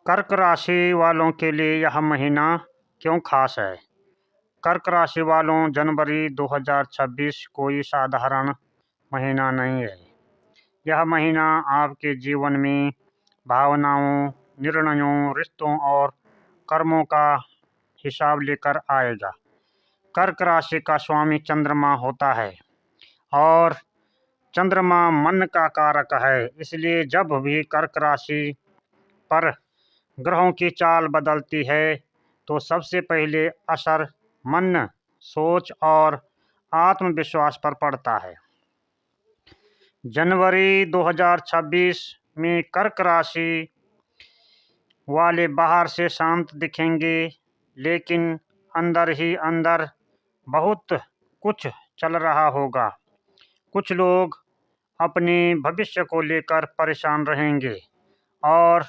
कर्क राशि वालों के लिए यह महीना क्यों खास है? कर्क राशि वालों, जनवरी 2026 कोई साधारण महीना नहीं है। यह महीना आपके जीवन में भावनाओं, निर्णयों, रिश्तों और कर्मों का हिसाब लेकर आएगा। कर्क राशि का स्वामी चंद्रमा होता है और चंद्रमा मन का कारक है। इसलिए जब भी कर्क राशि पर ग्रहों की चाल बदलती है तो सबसे पहले असर मन, सोच और आत्मविश्वास पर पड़ता है। जनवरी 2026 में कर्क राशि वाले बाहर से शांत दिखेंगे, लेकिन अंदर ही अंदर बहुत कुछ चल रहा होगा। कुछ लोग अपने भविष्य को लेकर परेशान रहेंगे और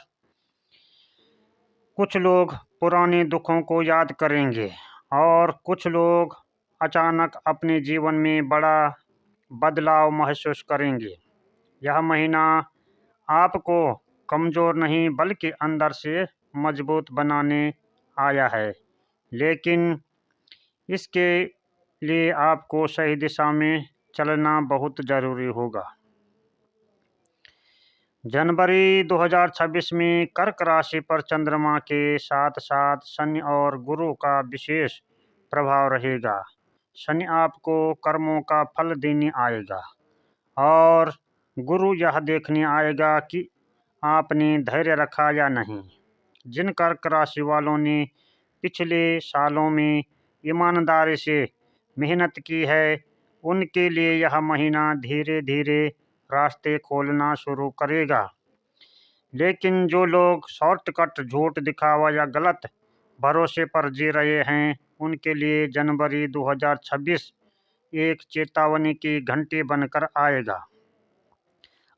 कुछ लोग पुराने दुखों को याद करेंगे और कुछ लोग अचानक अपने जीवन में बड़ा बदलाव महसूस करेंगे। यह महीना आपको कमज़ोर नहीं बल्कि अंदर से मजबूत बनाने आया है, लेकिन इसके लिए आपको सही दिशा में चलना बहुत ज़रूरी होगा। जनवरी 2026 में कर्क राशि पर चंद्रमा के साथ साथ शनि और गुरु का विशेष प्रभाव रहेगा। शनि आपको कर्मों का फल देने आएगा और गुरु यह देखने आएगा कि आपने धैर्य रखा या नहीं। जिन कर्क राशि वालों ने पिछले सालों में ईमानदारी से मेहनत की है, उनके लिए यह महीना धीरे धीरे रास्ते खोलना शुरू करेगा। लेकिन जो लोग शॉर्टकट, झूठ दिखावा या गलत भरोसे पर जी रहे हैं, उनके लिए जनवरी 2026 एक चेतावनी की घंटी बनकर आएगा।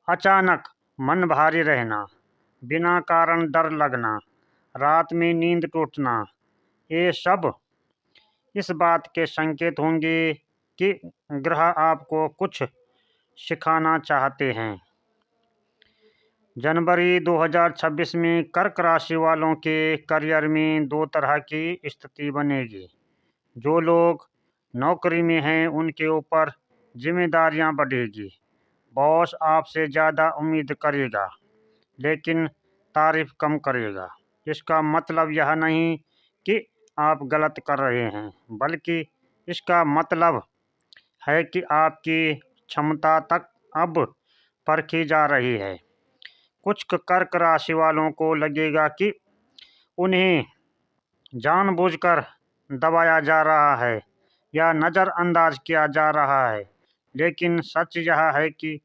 अचानक मन भारी रहना, बिना कारण डर लगना, रात में नींद टूटना, ये सब इस बात के संकेत होंगे कि ग्रह आपको कुछ सिखाना चाहते हैं। जनवरी 2026 में कर्क राशि वालों के करियर में दो तरह की स्थिति बनेगी। जो लोग नौकरी में हैं उनके ऊपर जिम्मेदारियां बढ़ेगी। बॉस आपसे ज़्यादा उम्मीद करेगा, लेकिन तारीफ कम करेगा। इसका मतलब यह नहीं कि आप गलत कर रहे हैं, बल्कि इसका मतलब है कि आपकी क्षमता तक अब परखी जा रही है। कुछ कर्क राशि वालों को लगेगा कि उन्हें जानबूझकर दबाया जा रहा है या नज़रअंदाज किया जा रहा है, लेकिन सच यह है कि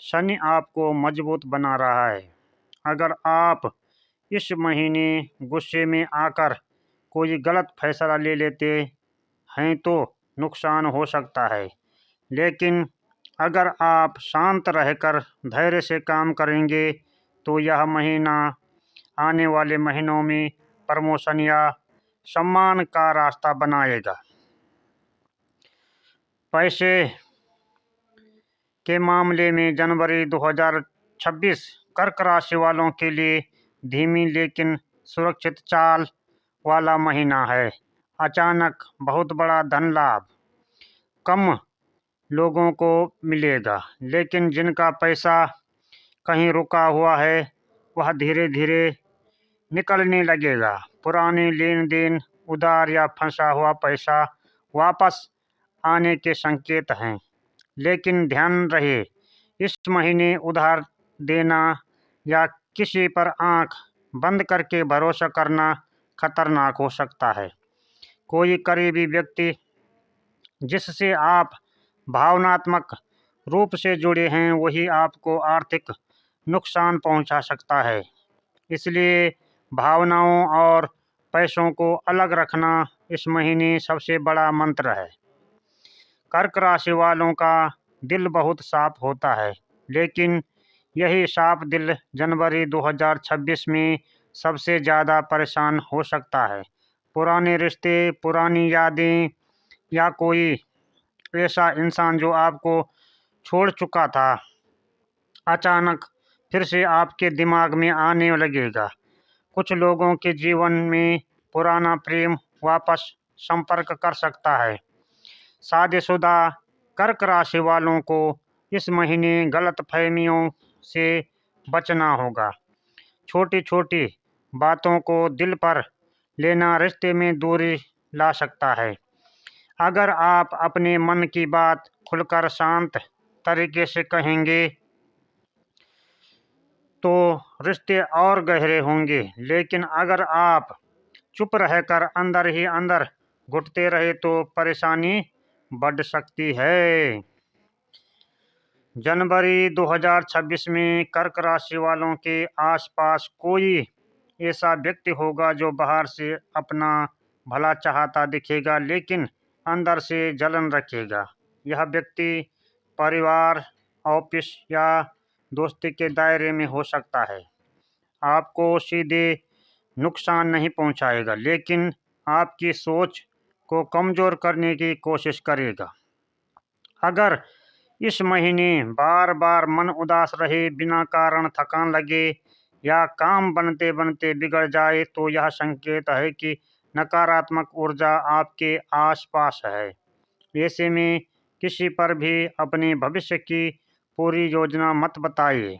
शनि आपको मजबूत बना रहा है। अगर आप इस महीने गुस्से में आकर कोई गलत फैसला ले लेते हैं तो नुकसान हो सकता है, लेकिन अगर आप शांत रहकर धैर्य से काम करेंगे तो यह महीना आने वाले महीनों में प्रमोशन या सम्मान का रास्ता बनाएगा। पैसे के मामले में जनवरी 2026 कर्क राशि वालों के लिए धीमी लेकिन सुरक्षित चाल वाला महीना है। अचानक बहुत बड़ा धन लाभ कम लोगों को मिलेगा, लेकिन जिनका पैसा कहीं रुका हुआ है वह धीरे धीरे निकलने लगेगा। पुराने लेन देन, उधार या फंसा हुआ पैसा वापस आने के संकेत हैं, लेकिन ध्यान रहे, इस महीने उधार देना या किसी पर आंख बंद करके भरोसा करना खतरनाक हो सकता है। कोई करीबी व्यक्ति जिससे आप भावनात्मक रूप से जुड़े हैं वही आपको आर्थिक नुकसान पहुंचा सकता है। इसलिए भावनाओं और पैसों को अलग रखना इस महीने सबसे बड़ा मंत्र है। कर्क राशि वालों का दिल बहुत साफ होता है, लेकिन यही साफ दिल जनवरी 2026 में सबसे ज़्यादा परेशान हो सकता है। पुराने रिश्ते, पुरानी यादें या कोई ऐसा इंसान जो आपको छोड़ चुका था, अचानक फिर से आपके दिमाग में आने लगेगा। कुछ लोगों के जीवन में पुराना प्रेम वापस संपर्क कर सकता है। शादीशुदा कर्क राशि वालों को इस महीने गलतफहमियों से बचना होगा। छोटी छोटी बातों को दिल पर लेना रिश्ते में दूरी ला सकता है। अगर आप अपने मन की बात खुलकर शांत तरीके से कहेंगे तो रिश्ते और गहरे होंगे, लेकिन अगर आप चुप रहकर अंदर ही अंदर घुटते रहे तो परेशानी बढ़ सकती है। जनवरी 2026 में कर्क राशि वालों के आसपास कोई ऐसा व्यक्ति होगा जो बाहर से अपना भला चाहता दिखेगा, लेकिन अंदर से जलन रखेगा। यह व्यक्ति परिवार, ऑफिस या दोस्ती के दायरे में हो सकता है। आपको सीधे नुकसान नहीं पहुंचाएगा, लेकिन आपकी सोच को कमज़ोर करने की कोशिश करेगा। अगर इस महीने बार बार मन उदास रहे, बिना कारण थकान लगे या काम बनते बनते बिगड़ जाए तो यह संकेत है कि नकारात्मक ऊर्जा आपके आसपास है। ऐसे में किसी पर भी अपने भविष्य की पूरी योजना मत बताइए।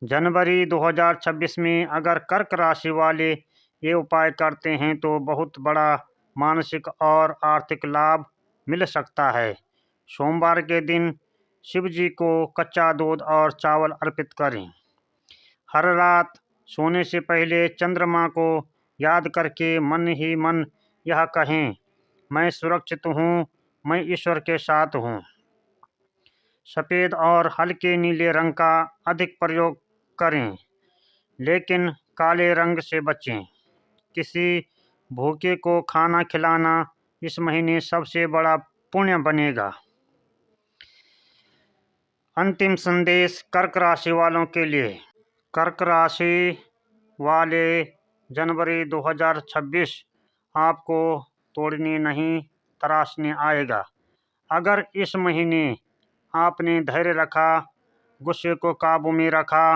जनवरी 2026 में अगर कर्क राशि वाले ये उपाय करते हैं तो बहुत बड़ा मानसिक और आर्थिक लाभ मिल सकता है। सोमवार के दिन शिव जी को कच्चा दूध और चावल अर्पित करें। हर रात सोने से पहले चंद्रमा को याद करके मन ही मन यह कहें, मैं सुरक्षित हूँ, मैं ईश्वर के साथ हूँ। सफ़ेद और हल्के नीले रंग का अधिक प्रयोग करें, लेकिन काले रंग से बचें। किसी भूखे को खाना खिलाना इस महीने सबसे बड़ा पुण्य बनेगा। अंतिम संदेश कर्क राशि वालों के लिए। कर्क राशि वाले, जनवरी 2026 आपको तोड़ने नहीं तराशने आएगा। अगर इस महीने आपने धैर्य रखा, गुस्से को काबू में रखा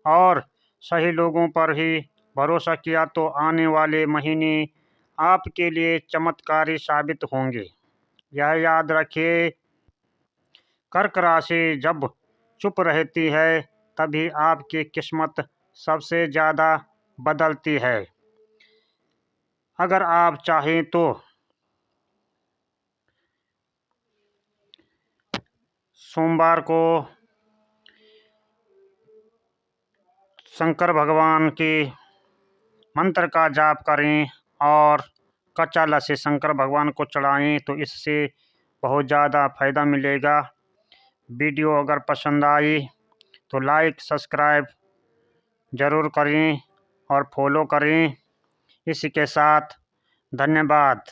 और सही लोगों पर ही भरोसा किया तो आने वाले महीने आपके लिए चमत्कारी साबित होंगे। यह याद रखिए, कर्क राशि जब चुप रहती है तभी आपकी किस्मत सबसे ज़्यादा बदलती है। अगर आप चाहें तो सोमवार को शंकर भगवान के मंत्र का जाप करें और कच्चा लस्सी शंकर भगवान को चढ़ाएं तो इससे बहुत ज़्यादा फ़ायदा मिलेगा। वीडियो अगर पसंद आई तो लाइक सब्सक्राइब ज़रूर करें और फॉलो करें। इसी के साथ धन्यवाद।